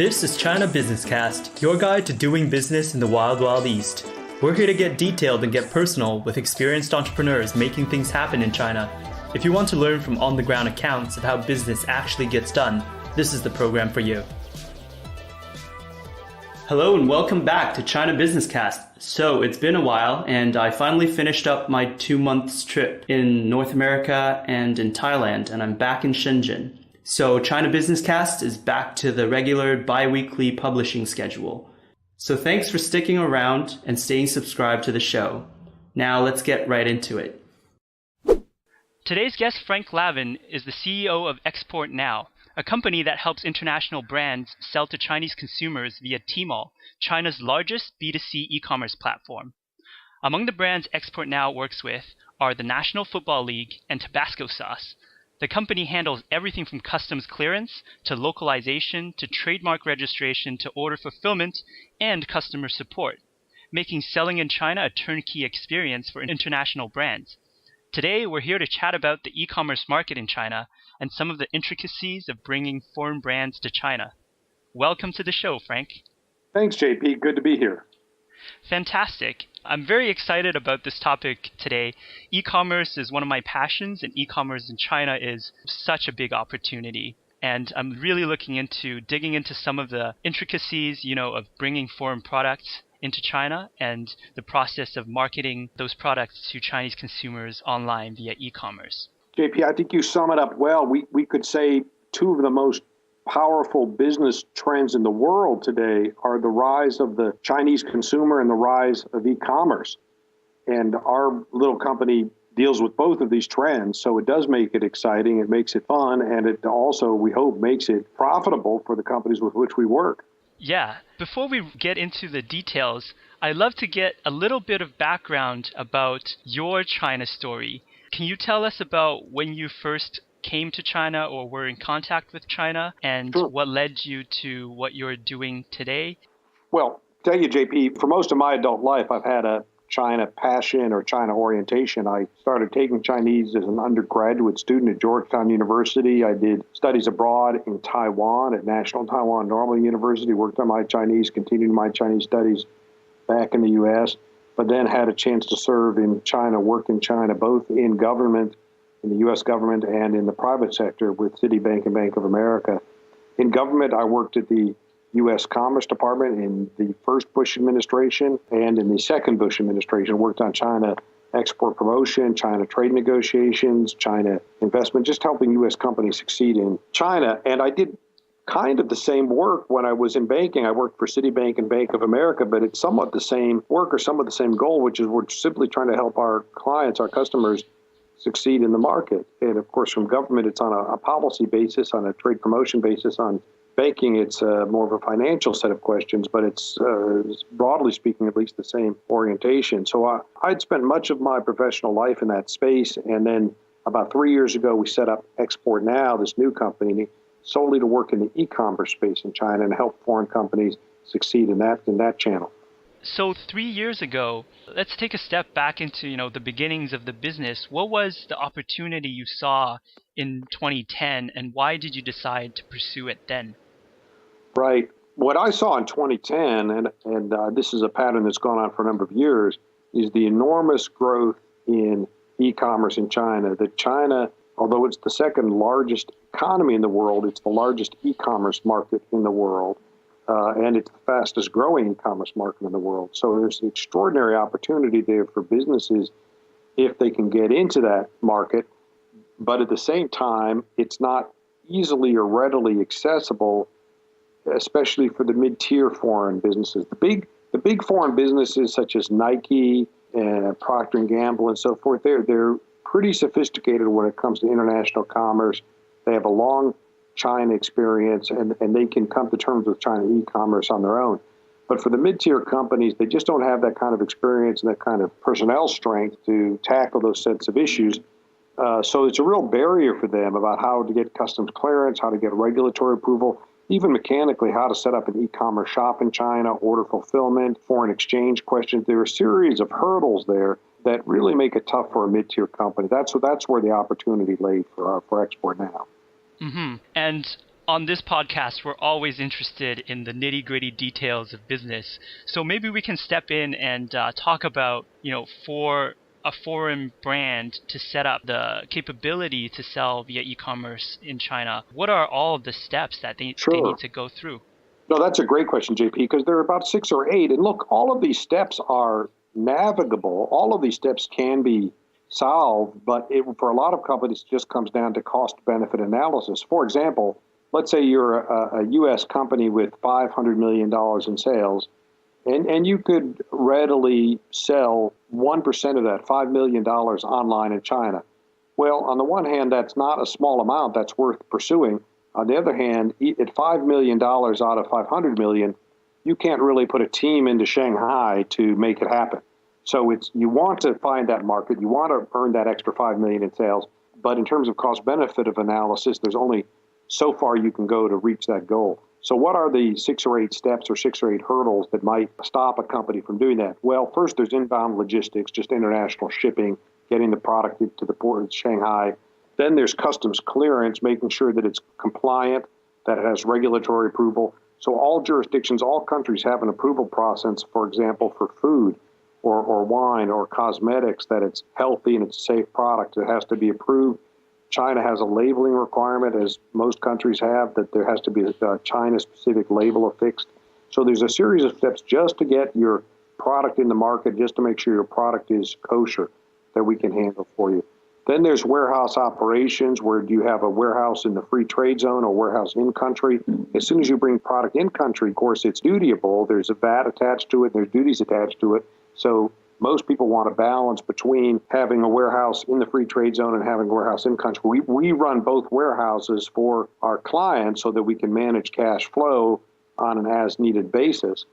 This is China Business Cast, your guide to doing business in the wild, wild east. We're here to get detailed and get personal with experienced entrepreneurs making things happen in China. If you want to learn from on-the-ground accounts of how business actually gets done, this is the program for you. Hello and welcome back to China Business Cast. So it's been a while and I finally finished up my 2 months trip in North America and in Thailand, and I'm back in Shenzhen. So China Business Cast is back to the regular bi-weekly publishing schedule. So thanks for sticking around and staying subscribed to the show. Now let's get right into it. Today's guest, Frank Lavin, is the CEO of Export Now, a company that helps international brands sell to Chinese consumers via Tmall, China's largest B2C e-commerce platform. Among the brands Export Now works with are the National Football League and Tabasco sauce. The company handles everything from customs clearance to localization to trademark registration to order fulfillment and customer support, making selling in China a turnkey experience for international brands. Today, we're here to chat about the e-commerce market in China and some of the intricacies of bringing foreign brands to China. Welcome to the show, Frank. Thanks, JP. Good to be here. Fantastic. I'm very excited about this topic today. E-commerce is one of my passions, and e-commerce in China is such a big opportunity. And I'm really digging into some of the intricacies, of bringing foreign products into China and the process of marketing those products to Chinese consumers online via e-commerce. JP, I think you sum it up well. We could say two of the most powerful business trends in the world today are the rise of the Chinese consumer and the rise of e-commerce. And our little company deals with both of these trends, so it does make it exciting, it makes it fun, and it also, we hope, makes it profitable for the companies with which we work. Yeah. Before we get into the details, I'd love to get a little bit of background about your China story. Can you tell us about when you first came to China or were in contact with China, and Sure. what led you to what you're doing today? Well, tell you, JP, for most of my adult life, I've had a China passion or China orientation. I started taking Chinese as an undergraduate student at Georgetown University. I did studies abroad in Taiwan at National Taiwan Normal University, worked on my Chinese, continued my Chinese studies back in the U.S., but then had a chance to serve in China, work in China, both in government, in the U.S. government, and in the private sector with Citibank and Bank of America. In government, I worked at the U.S. Commerce Department in the first Bush administration and in the second Bush administration, worked on China export promotion, China trade negotiations, China investment, just helping U.S. companies succeed in China. And I did kind of the same work when I was in banking. I worked for Citibank and Bank of America, but it's somewhat the same work or somewhat the same goal, which is we're simply trying to help our clients, our customers, succeed in the market. And of course, from government, it's on a policy basis, on a trade promotion basis. On banking, it's more of a financial set of questions, but it's broadly speaking, at least the same orientation. So I'd spent much of my professional life in that space. And then about 3 years ago, we set up Export Now, this new company, solely to work in the e-commerce space in China and help foreign companies succeed in that channel. So 3 years ago, let's take a step back into the beginnings of the business. What was the opportunity you saw in 2010, and why did you decide to pursue it then? Right. What I saw in 2010, and this is a pattern that's gone on for a number of years, is the enormous growth in e-commerce in China. That China, although it's the second largest economy in the world, it's the largest e-commerce market in the world. And it's the fastest growing e-commerce market in the world. So there's an extraordinary opportunity there for businesses if they can get into that market. But at the same time, it's not easily or readily accessible, especially for the mid-tier foreign businesses. The big foreign businesses such as Nike and Procter & Gamble and so forth, they're pretty sophisticated when it comes to international commerce. They have a long China experience, and they can come to terms with China e-commerce on their own. But for the mid-tier companies, they just don't have that kind of experience and that kind of personnel strength to tackle those sets of issues. So it's a real barrier for them about how to get customs clearance, how to get regulatory approval, even mechanically how to set up an e-commerce shop in China, order fulfillment, foreign exchange questions. There are a series of hurdles there that really make it tough for a mid-tier company. That's where the opportunity lay for Export Now. Mm-hmm. And On this podcast, we're always interested in the nitty-gritty details of business. So maybe we can step in and talk about, for a foreign brand to set up the capability to sell via e-commerce in China, what are all of the steps that they need to go through? No, that's a great question, JP, because there are about 6 or 8. And look, all of these steps are navigable. All of these steps can be solved, but for a lot of companies, it just comes down to cost-benefit analysis. For example, let's say you're a U.S. company with $500 million in sales, and you could readily sell 1% of that, $5 million online in China. Well, on the one hand, that's not a small amount that's worth pursuing. On the other hand, at $5 million out of $500 million, you can't really put a team into Shanghai to make it happen. So you want to find that market, you want to earn that extra $5 million in sales, but in terms of cost-benefit of analysis, there's only so far you can go to reach that goal. So what are the 6 or 8 steps or 6 or 8 hurdles that might stop a company from doing that? Well, first, there's inbound logistics, just international shipping, getting the product to the port of Shanghai. Then there's customs clearance, making sure that it's compliant, that it has regulatory approval. So all jurisdictions, all countries have an approval process, for example, for food or wine or cosmetics, that it's healthy and it's a safe product. It has to be approved. China has a labeling requirement, as most countries have, that there has to be a China-specific label affixed. So there's a series of steps just to get your product in the market, just to make sure your product is kosher, that we can handle for you. Then there's warehouse operations, where do you have a warehouse in the free trade zone or warehouse in country? As soon as you bring product in country, of course, it's dutiable. There's a VAT attached to it. There's duties attached to it. So most people want a balance between having a warehouse in the free trade zone and having a warehouse in country. We run both warehouses for our clients so that we can manage cash flow on an as-needed basis.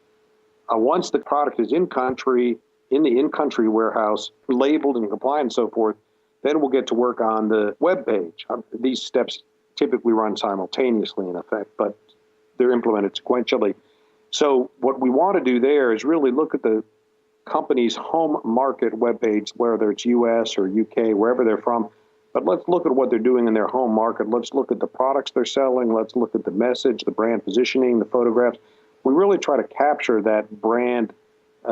Once the product is in country, in the in-country warehouse, labeled and compliant and so forth, then we'll get to work on the web page. These steps typically run simultaneously, in effect, but they're implemented sequentially. So what we want to do there is really look at the company's home market webpage, whether it's US or UK, wherever they're from. But let's look at what they're doing in their home market. Let's look at the products they're selling. Let's look at the message, the brand positioning, the photographs. We really try to capture that brand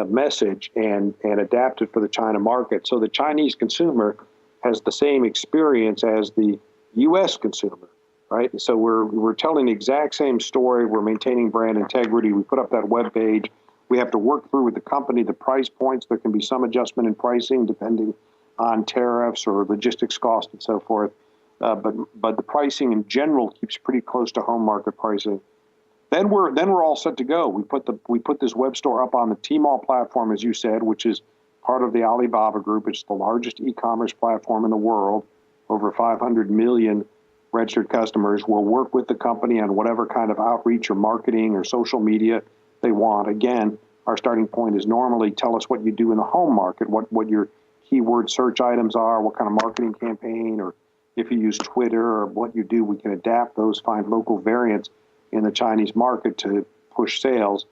message and adapt it for the China market, so the Chinese consumer has the same experience as the US consumer, right? So we're telling the exact same story. We're maintaining brand integrity. We put up that web page. We have to work through with the company the price points. There can be some adjustment in pricing depending on tariffs or logistics cost and so forth. But the pricing in general keeps pretty close to home market pricing. Then we're all set to go. We put this web store up on the Tmall platform, as you said, which is part of the Alibaba group. It's the largest e-commerce platform in the world. Over 500 million registered customers. We'll work with the company on whatever kind of outreach or marketing or social media they want. Again, our starting point is normally tell us what you do in the home market, what your keyword search items are, what kind of marketing campaign, or if you use Twitter or what you do, we can adapt those, find local variants in the Chinese market to push sales.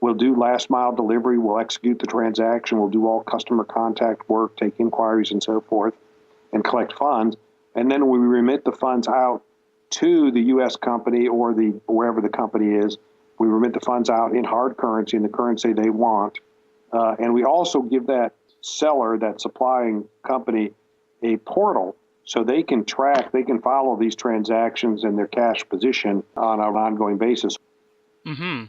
We'll do last mile delivery. We'll execute the transaction. We'll do all customer contact work, take inquiries and so forth, and collect funds. And then we remit the funds out to the U.S. company or wherever the company is. We remit the funds out in hard currency, in the currency they want. And we also give that seller, that supplying company, a portal so they can track, they can follow these transactions and their cash position on an ongoing basis. Mm-hmm.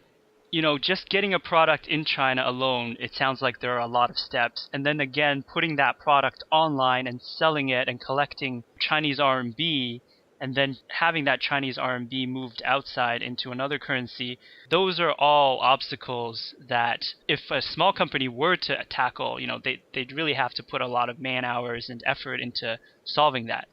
Just getting a product in China alone, it sounds like there are a lot of steps. And then again, putting that product online and selling it and collecting Chinese RMB, and then having that Chinese RMB moved outside into another currency, those are all obstacles that if a small company were to tackle, they'd really have to put a lot of man hours and effort into solving that.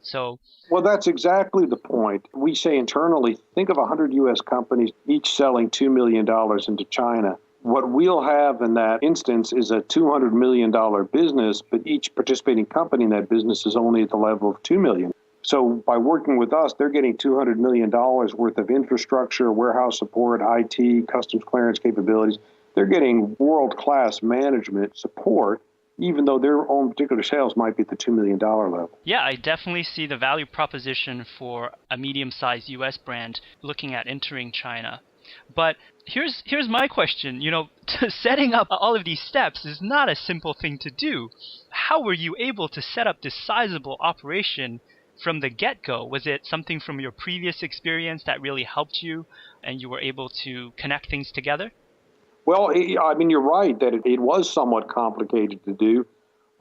Well, that's exactly the point. We say internally, think of 100 U.S. companies, each selling $2 million into China. What we'll have in that instance is a $200 million business, but each participating company in that business is only at the level of $2 million. So by working with us, they're getting $200 million worth of infrastructure, warehouse support, IT, customs clearance capabilities. They're getting world-class management support even though their own particular sales might be at the $2 million level. Yeah, I definitely see the value proposition for a medium-sized US brand looking at entering China. But here's my question. Setting up all of these steps is not a simple thing to do. How were you able to set up this sizable operation from the get-go? Was it something from your previous experience that really helped you and you were able to connect things together? Well, I mean, you're right that it was somewhat complicated to do.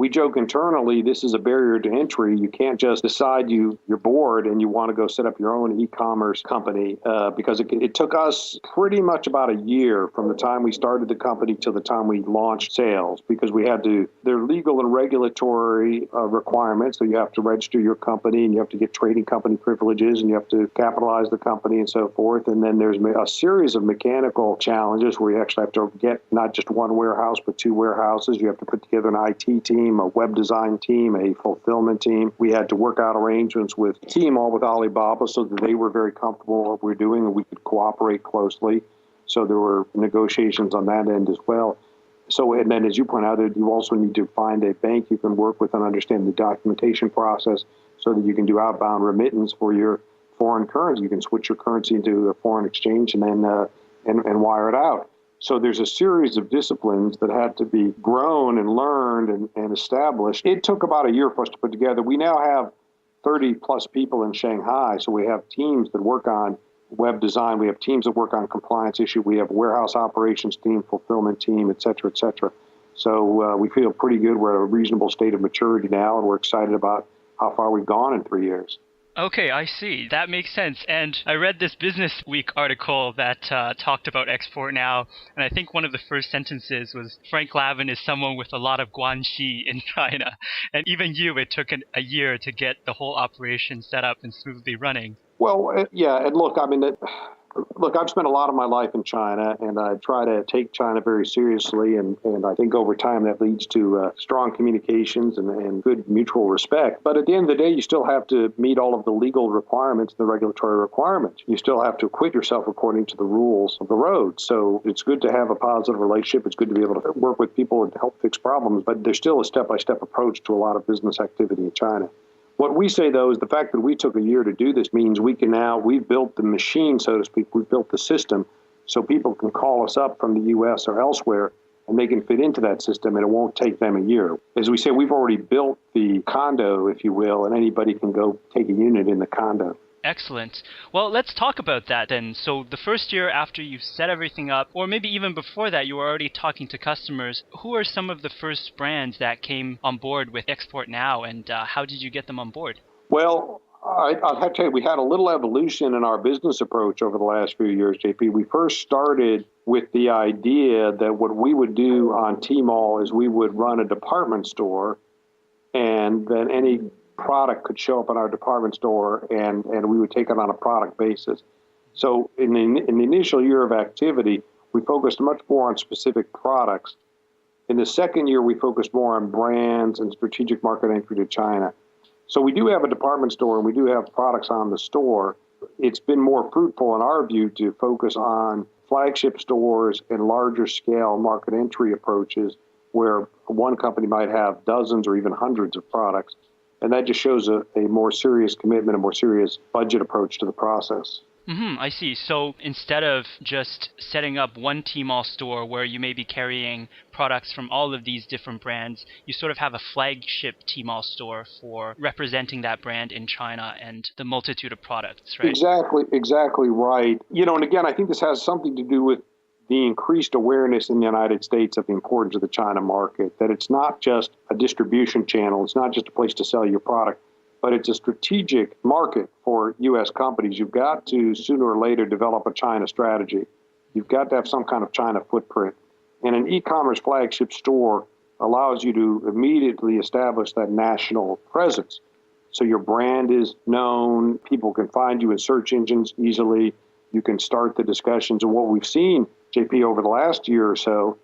We joke internally, this is a barrier to entry. You can't just decide you're bored and you want to go set up your own e-commerce company because it took us pretty much about a year from the time we started the company till the time we launched sales, because there are legal and regulatory requirements. So you have to register your company and you have to get trading company privileges and you have to capitalize the company and so forth. And then there's a series of mechanical challenges where you actually have to get not just one warehouse, but two warehouses. You have to put together an IT team, a web design team, a fulfillment team. We had to work out arrangements with Tmall, with Alibaba, so that they were very comfortable with what we're doing and we could cooperate closely. So there were negotiations on that end as well. So, and then as you point out, you also need to find a bank you can work with and understand the documentation process so that you can do outbound remittance for your foreign currency. You can switch your currency into a foreign exchange and then and wire it out. So there's a series of disciplines that had to be grown and learned and established. It took about a year for us to put together. We now have 30 plus people in Shanghai. So we have teams that work on web design. We have teams that work on compliance issue. We have a warehouse operations team, fulfillment team, et cetera, et cetera. So we feel pretty good. We're at a reasonable state of maturity now, and we're excited about how far we've gone in 3 years. Okay, I see. That makes sense. And I read this Business Week article that talked about Export Now, and I think one of the first sentences was, Frank Lavin is someone with a lot of guanxi in China. And even it took a year to get the whole operation set up and smoothly running. Well, yeah, and look, I mean, I've spent a lot of my life in China, and I try to take China very seriously, and I think over time that leads to strong communications and good mutual respect. But at the end of the day, you still have to meet all of the legal requirements and the regulatory requirements. You still have to acquit yourself according to the rules of the road. So it's good to have a positive relationship. It's good to be able to work with people and help fix problems, but there's still a step-by-step approach to a lot of business activity in China. What we say, though, is the fact that we took a year to do this means we've built the machine, so to speak. We've built the system so people can call us up from the U.S. or elsewhere, and they can fit into that system, and it won't take them a year. As we say, we've already built the condo, if you will, and anybody can go take a unit in the condo. Excellent. Well, let's talk about that then. So the first year after you set everything up, or maybe even before that, you were already talking to customers. Who are some of the first brands that came on board with Export Now, and how did you get them on board? Well, I'll have to tell you, we had a little evolution in our business approach over the last few years, JP. We first started with the idea that what we would do on Tmall is we would run a department store, and then any product could show up in our department store, and we would take it on a product basis. So in the initial year of activity, we focused much more on specific products. In the second year, we focused more on brands and strategic market entry to China. So we do have a department store, and we do have products on the store. It's been more fruitful, in our view, to focus on flagship stores and larger scale market entry approaches where one company might have dozens or even hundreds of products. And that just shows a more serious commitment, a more serious budget approach to the process. I see. So instead of just setting up one Tmall store where you may be carrying products from all of these different brands, you sort of have a flagship Tmall store for representing that brand in China and the multitude of products, right? Exactly right. And again, I think this has something to do with the increased awareness in the United States of the importance of the China market, that it's not just a distribution channel, it's not just a place to sell your product, but it's a strategic market for U.S. companies. You've got to, sooner or later, develop a China strategy. You've got to have some kind of China footprint. And an e-commerce flagship store allows you to immediately establish that national presence. So your brand is known, people can find you in search engines easily, you can start the discussions. And what we've seen, JP, over the last year or so,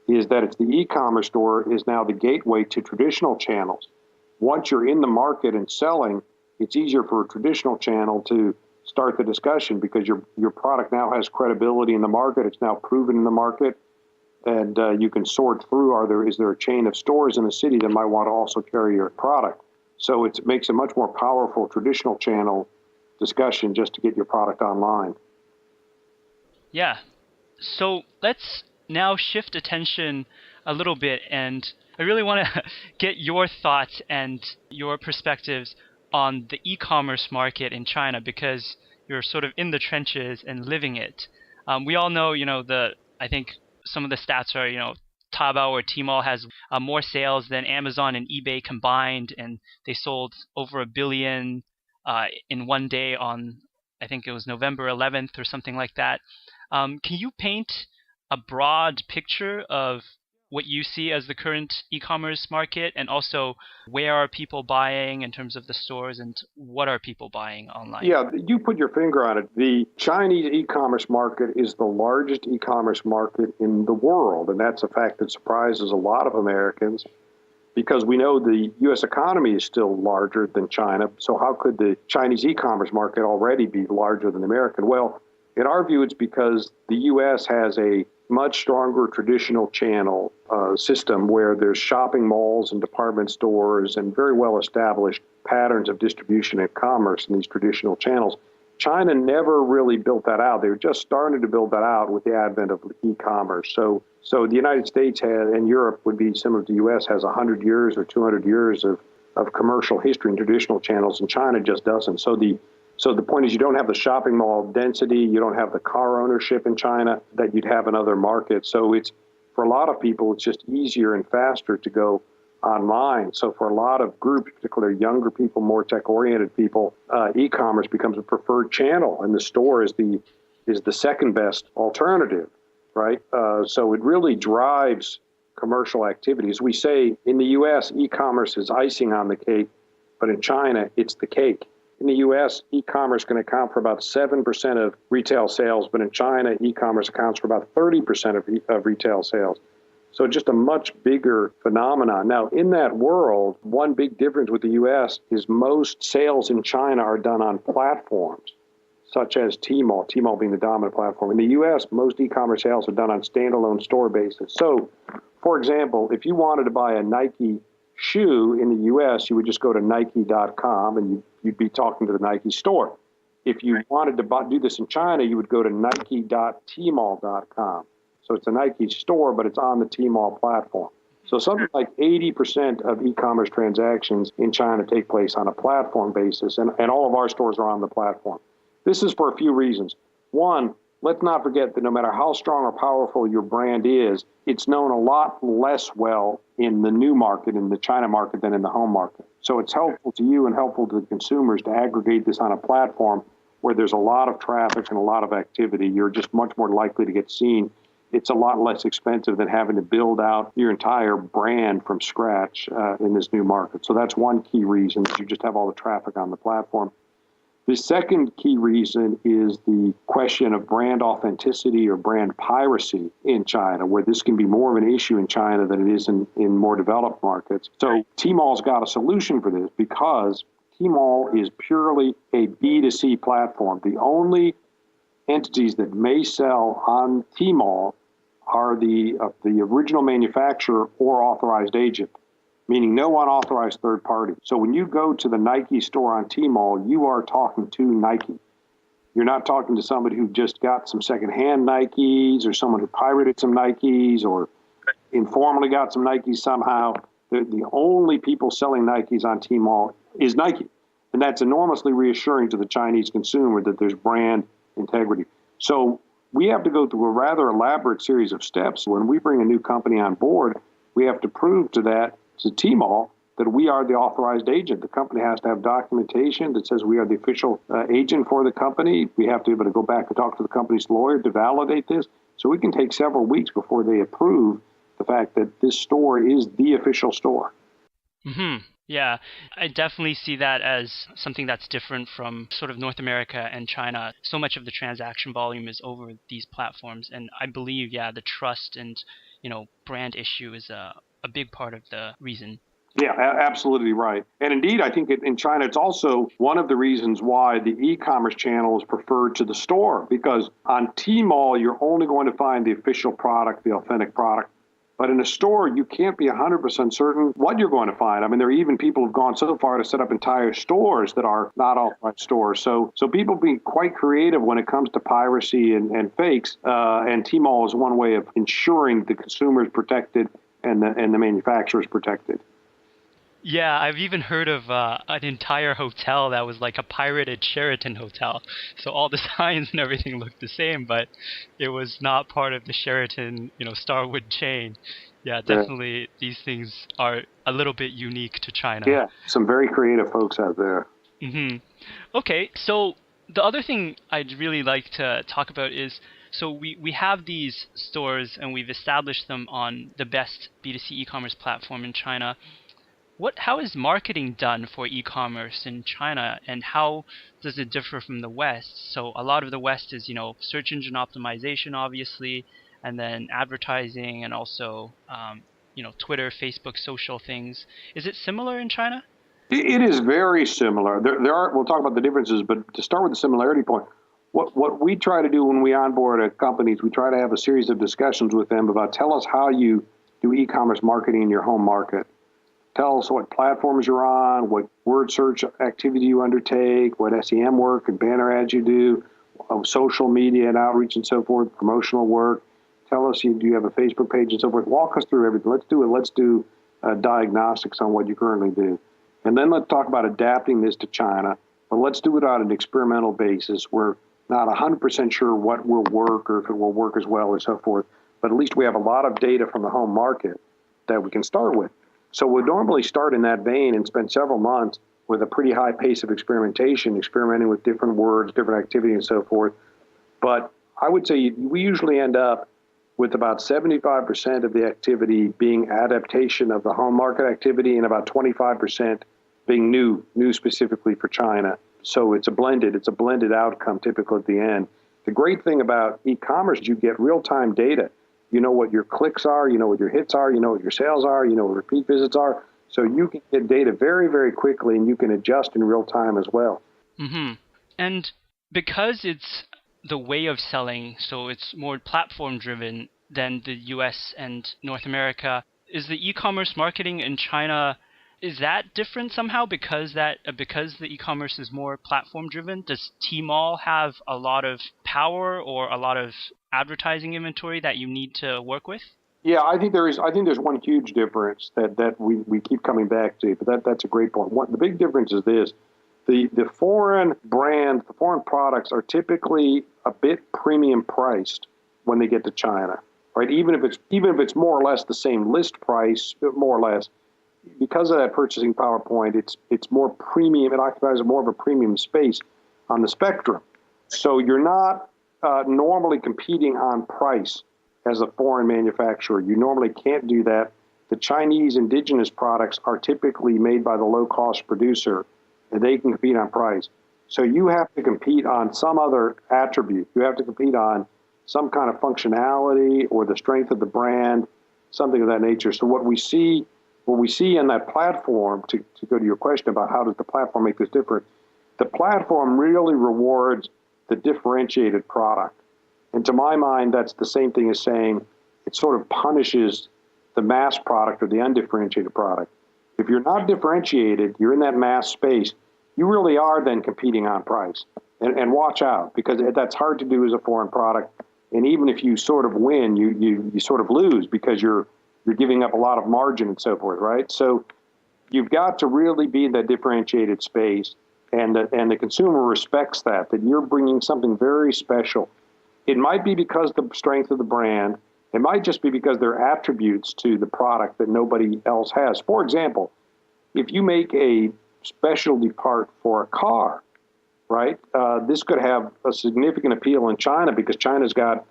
is that it's the e-commerce store is now the gateway to traditional channels. Once you're in the market and selling, it's easier for a traditional channel to start the discussion because your product now has credibility in the market. It's now proven in the market. And you can sort through, is there a chain of stores in the city that might want to also carry your product? So it makes a much more powerful traditional channel discussion just to get your product online. Yeah. So let's now shift attention a little bit, and I really want to get your thoughts and your perspectives on the e-commerce market in China, because you're sort of in the trenches and living it. We all know, I think some of the stats are, Taobao or Tmall has more sales than Amazon and eBay combined, and they sold over 1 billion in one day on, I think it was November 11th or something like that. Can you paint a broad picture of what you see as the current e-commerce market, and also where are people buying in terms of the stores, and what are people buying online? Yeah, you put your finger on it. The Chinese e-commerce market is the largest e-commerce market in the world, and that's a fact that surprises a lot of Americans because we know the U.S. economy is still larger than China, so how could the Chinese e-commerce market already be larger than the American? Well, in our view, it's because the U.S. has a much stronger traditional channel system where there's shopping malls and department stores and very well-established patterns of distribution and commerce in these traditional channels. China never really built that out. They were just starting to build that out with the advent of e-commerce. So the United States and Europe would be similar to the U.S. has 100 years or 200 years of commercial history in traditional channels, and China just doesn't. So the point is you don't have the shopping mall density, you don't have the car ownership in China that you'd have in other markets. So it's, for a lot of people, it's just easier and faster to go online. So for a lot of groups, particularly younger people, more tech-oriented people, e-commerce becomes a preferred channel, and the store is the second best alternative, right? So it really drives commercial activity. As we say, in the U.S., e-commerce is icing on the cake, but in China, it's the cake. In the U.S., e-commerce can account for about 7% of retail sales, but in China, e-commerce accounts for about 30% of retail sales. So just a much bigger phenomenon. Now, in that world, one big difference with the U.S. is most sales in China are done on platforms, such as Tmall being the dominant platform. In the U.S., most e-commerce sales are done on standalone store basis. So, for example, if you wanted to buy a Nike shoe in the U.S., you would just go to Nike.com and you'd be talking to the Nike store. If you wanted to do this in China, you would go to Nike.Tmall.com. So it's a Nike store, but it's on the Tmall platform. So something like 80% of e-commerce transactions in China take place on a platform basis, and all of our stores are on the platform. This is for a few reasons. One, let's not forget that no matter how strong or powerful your brand is, it's known a lot less well in the new market, in the China market, than in the home market. So it's helpful to you and helpful to the consumers to aggregate this on a platform where there's a lot of traffic and a lot of activity. You're just much more likely to get seen. It's a lot less expensive than having to build out your entire brand from scratch in this new market. So that's one key reason. You just have all the traffic on the platform. The second key reason is the question of brand authenticity or brand piracy in China, where this can be more of an issue in China than it is in more developed markets. So Tmall's got a solution for this because Tmall is purely a B2C platform. The only entities that may sell on Tmall are the original manufacturer or authorized agent, meaning no unauthorized third party. So when you go to the Nike store on Tmall, you are talking to Nike. You're not talking to somebody who just got some secondhand Nikes or someone who pirated some Nikes or informally got some Nikes somehow. The only people selling Nikes on Tmall is Nike. And that's enormously reassuring to the Chinese consumer that there's brand integrity. So we have to go through a rather elaborate series of steps. When we bring a new company on board, we have to prove to Tmall that we are the authorized agent. The company has to have documentation that says we are the official agent for the company. We have to be able to go back and talk to the company's lawyer to validate this. So we can take several weeks before they approve the fact that this store is the official store. Mm-hmm. Yeah, I definitely see that as something that's different from sort of North America and China. So much of the transaction volume is over these platforms. And I believe, the trust and, brand issue is a big part of the reason. Yeah, absolutely right. And indeed, I think in China, it's also one of the reasons why the e-commerce channel is preferred to the store, because on Tmall, you're only going to find the official product, the authentic product. But in a store, you can't be 100% certain what you're going to find. I mean, there are even people who've gone so far to set up entire stores that are not authorized stores. So people being quite creative when it comes to piracy and fakes. And Tmall is one way of ensuring the consumer is protected and the manufacturer is protected. Yeah, I've even heard of an entire hotel that was like a pirated Sheraton hotel. So all the signs and everything looked the same, but it was not part of the Sheraton, Starwood chain. Yeah, Yeah. definitely these things are a little bit unique to China. Yeah, some very creative folks out there. hmm Okay, so the other thing I'd really like to talk about is, so we have these stores and we've established them on the best B2C e-commerce platform in China. How is marketing done for e-commerce in China, and how does it differ from the West? So a lot of the West is, search engine optimization, obviously, and then advertising, and also, Twitter, Facebook, social things. Is it similar in China? It is very similar. There are. We'll talk about the differences, but to start with the similarity point, what we try to do when we onboard a company is we try to have a series of discussions with them about tell us how you do e-commerce marketing in your home market. Tell us what platforms you're on, what word search activity you undertake, what SEM work and banner ads you do, social media and outreach and so forth, promotional work. Tell us, do you have a Facebook page and so forth. Walk us through everything. Let's do it. Let's do diagnostics on what you currently do. And then let's talk about adapting this to China. But let's do it on an experimental basis. We're not 100% sure what will work or if it will work as well or so forth. But at least we have a lot of data from the home market that we can start with. So we normally start in that vein and spend several months with a pretty high pace of experimentation, experimenting with different words, different activity, and so forth. But I would say we usually end up with about 75% of the activity being adaptation of the home market activity and about 25% being new specifically for China. So it's a blended outcome typically at the end. The great thing about e-commerce is you get real-time data. You know what your clicks are, you know what your hits are, you know what your sales are, you know what repeat visits are. So you can get data very, very quickly, and you can adjust in real time as well. Mm-hmm. And because it's the way of selling, so it's more platform driven than the US and North America, is the e-commerce marketing in China, is that different somehow because the e-commerce is more platform driven? Does Tmall have a lot of power or a lot of advertising inventory that you need to work with? Yeah, I think there's one huge difference that we keep coming back to, but that's a great point. The big difference is this. The foreign brands, the foreign products are typically a bit premium priced when they get to China, right? Even if it's more or less the same list price, more or less, because of that purchasing power point, it's more premium. It occupies more of a premium space on the spectrum. So you're not normally competing on price as a foreign manufacturer. You normally can't do that. The Chinese indigenous products are typically made by the low-cost producer, and they can compete on price. So you have to compete on some other attribute. You have to compete on some kind of functionality or the strength of the brand, something of that nature. So what we see in that platform, to go to your question about how does the platform make this different, the platform really rewards the differentiated product. And to my mind, that's the same thing as saying it sort of punishes the mass product or the undifferentiated product. If you're not differentiated, you're in that mass space, you really are then competing on price. And watch out, because that's hard to do as a foreign product. And even if you sort of win, you sort of lose because you're giving up a lot of margin and so forth, right? So you've got to really be in that differentiated space, and the consumer respects that you're bringing something very special. It might be because the strength of the brand. It might just be because there are attributes to the product that nobody else has. For example, if you make a specialty part for a car, right, this could have a significant appeal in China because China's got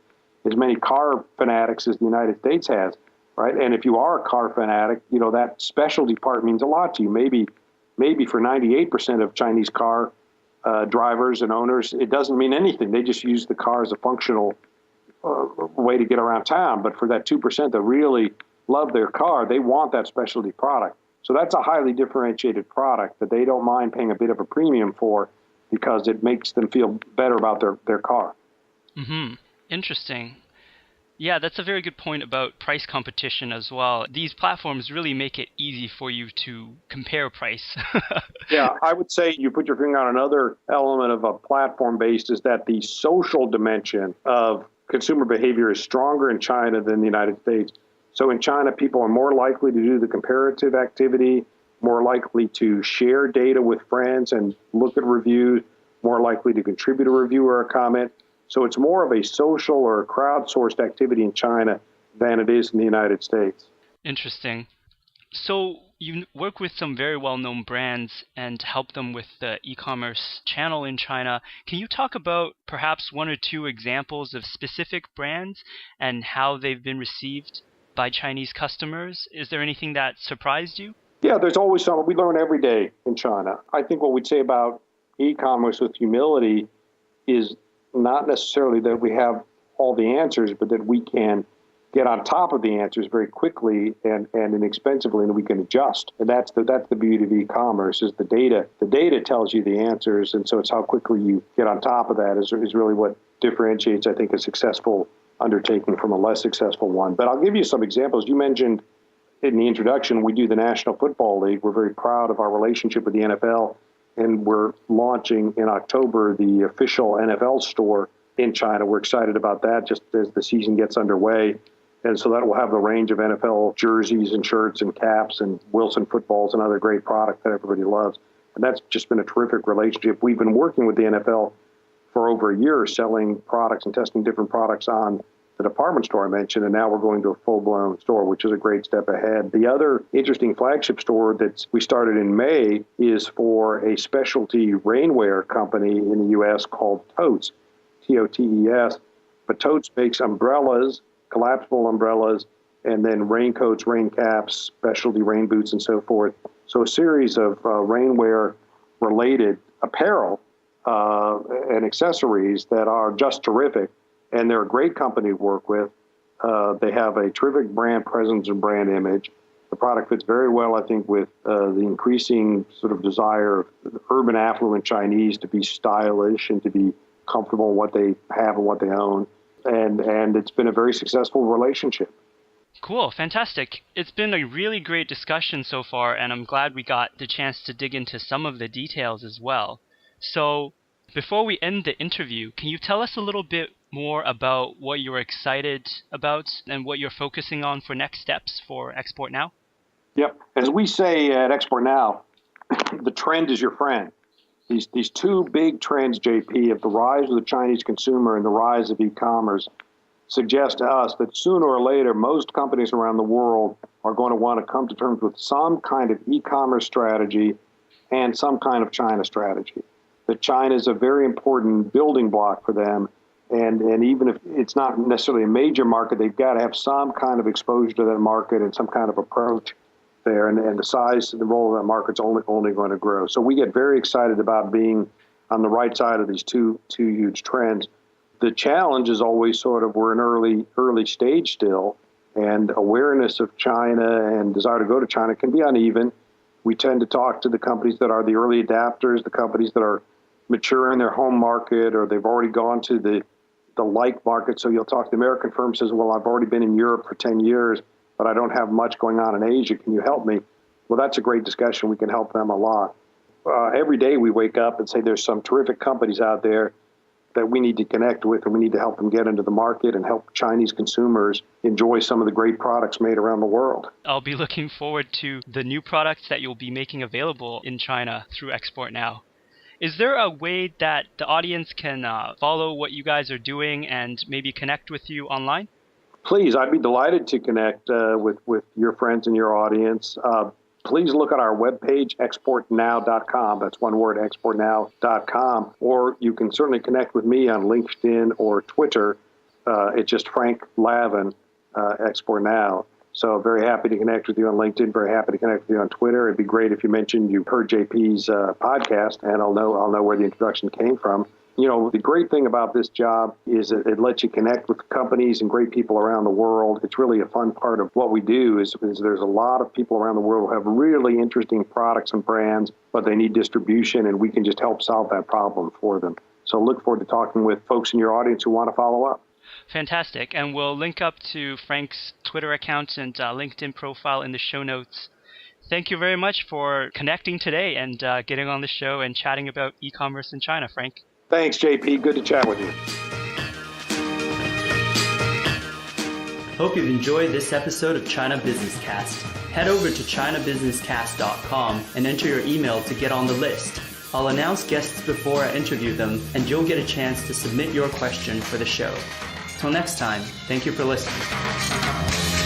as many car fanatics as the United States has, right? And if you are a car fanatic, that specialty part means a lot to you. Maybe for 98% of Chinese car drivers and owners, it doesn't mean anything. They just use the car as a functional way to get around town. But for that 2% that really love their car, they want that specialty product. So that's a highly differentiated product that they don't mind paying a bit of a premium for because it makes them feel better about their car. Mm-hmm. Interesting. Yeah, that's a very good point about price competition as well. These platforms really make it easy for you to compare price. Yeah, I would say you put your finger on another element of a platform-based is that the social dimension of consumer behavior is stronger in China than the United States. So in China, people are more likely to do the comparative activity, more likely to share data with friends and look at reviews, more likely to contribute a review or a comment. So it's more of a social or crowdsourced activity in China than it is in the United States. Interesting. So you work with some very well-known brands and help them with the e-commerce channel in China. Can you talk about perhaps one or two examples of specific brands and how they've been received by Chinese customers? Is there anything that surprised you? Yeah, there's always something. We learn every day in China. I think what we'd say about e-commerce with humility is not necessarily that we have all the answers, but that we can get on top of the answers very quickly and inexpensively, and we can adjust. And that's the beauty of e-commerce is the data. The data tells you the answers, and so it's how quickly you get on top of that is really what differentiates, I think, a successful undertaking from a less successful one. But I'll give you some examples. You mentioned in the introduction, we do the National Football League. We're very proud of our relationship with the NFL, and we're launching in October the official NFL store in China. We're excited about that just as the season gets underway. And so that will have the range of NFL jerseys and shirts and caps and Wilson footballs and other great product that everybody loves. And that's just been a terrific relationship. We've been working with the NFL for over a year, selling products and testing different products on the department store I mentioned, and now we're going to a full-blown store, which is a great step ahead. The other interesting flagship store that we started in May is for a specialty rainwear company in the U.S. called Totes, T-O-T-E-S. But Totes makes umbrellas, collapsible umbrellas, and then raincoats, rain caps, specialty rain boots, and so forth. So a series of rainwear-related apparel and accessories that are just terrific. And they're a great company to work with. They have a terrific brand presence and brand image. The product fits very well, I think, with the increasing sort of desire of urban affluent Chinese to be stylish and to be comfortable in what they have and what they own. And it's been a very successful relationship. Cool, fantastic. It's been a really great discussion so far, and I'm glad we got the chance to dig into some of the details as well. So before we end the interview, can you tell us a little bit more about what you're excited about and what you're focusing on for next steps for Export Now? Yep. As we say at Export Now, the trend is your friend. These two big trends, JP, of the rise of the Chinese consumer and the rise of e-commerce suggest to us that sooner or later, most companies around the world are going to want to come to terms with some kind of e-commerce strategy and some kind of China strategy. That China is a very important building block for them. And even if it's not necessarily a major market, they've got to have some kind of exposure to that market and some kind of approach there. And the size and the role of that market's only going to grow. So we get very excited about being on the right side of these two huge trends. The challenge is always sort of we're in early stage still, and awareness of China and desire to go to China can be uneven. We tend to talk to the companies that are the early adapters, the companies that are mature in their home market, or they've already gone to the like market. So you'll talk to the American firm says, well, I've already been in Europe for 10 years, but I don't have much going on in Asia. Can you help me? Well, that's a great discussion. We can help them a lot. Every day we wake up and say there's some terrific companies out there that we need to connect with, and we need to help them get into the market and help Chinese consumers enjoy some of the great products made around the world. I'll be looking forward to the new products that you'll be making available in China through Export Now. Is there a way that the audience can follow what you guys are doing and maybe connect with you online? Please, I'd be delighted to connect with your friends and your audience. Please look at our webpage, exportnow.com. That's one word, exportnow.com. Or you can certainly connect with me on LinkedIn or Twitter. It's just Frank Lavin, Export Now. So very happy to connect with you on LinkedIn, very happy to connect with you on Twitter. It'd be great if you mentioned you heard JP's podcast, and I'll know where the introduction came from. You know, the great thing about this job is it lets you connect with companies and great people around the world. It's really a fun part of what we do is there's a lot of people around the world who have really interesting products and brands, but they need distribution, and we can just help solve that problem for them. So look forward to talking with folks in your audience who want to follow up. Fantastic. And we'll link up to Frank's Twitter account and LinkedIn profile in the show notes. Thank you very much for connecting today and getting on the show and chatting about e-commerce in China, Frank. Thanks, JP. Good to chat with you. Hope you've enjoyed this episode of China Business Cast. Head over to chinabusinesscast.com and enter your email to get on the list. I'll announce guests before I interview them, and you'll get a chance to submit your question for the show. Till next time, thank you for listening.